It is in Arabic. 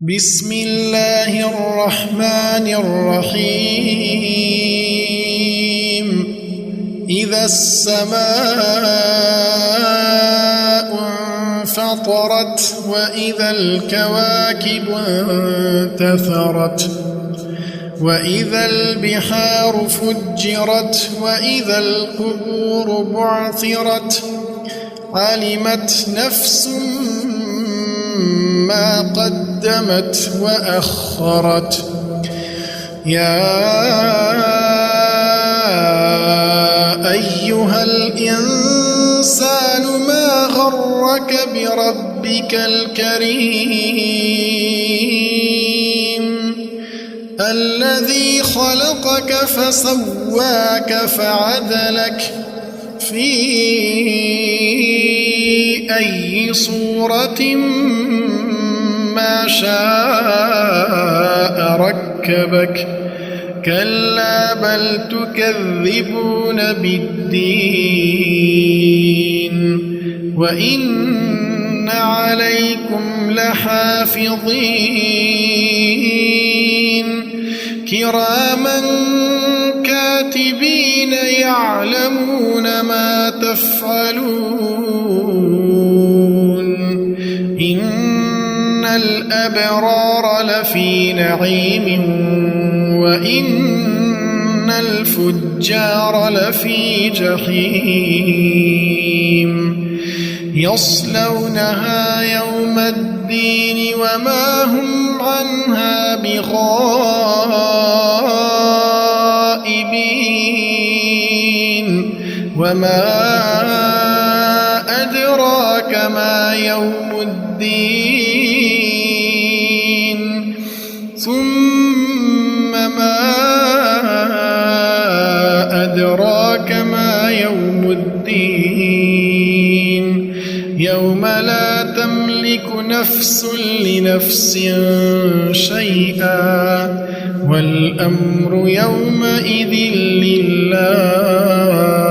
بسم الله الرحمن الرحيم إذا السماء انفطرت وإذا الكواكب انتثرت وإذا البحار فجرت وإذا القبور بعثرت علمت نفس ما قدمت وأخرت يا أيها الإنسان ما غرك بربك الكريم الذي خلقك فسواك فعدلك في أي صورة ما شاء ركبك كلا بل تكذبون بالدين وإن عليكم لحافظين كراما كاتبين يعلمون ما تفعلون إن الأبرار لفي نعيم وإن الفجار لفي جحيم يصلونها يوم الدين وما هم عنها بغائبين وما أدراك ما يوم الدين ثم ما أدراك ما يوم الدين يوم لا تملك نفس لنفس شيئا والأمر يومئذ لله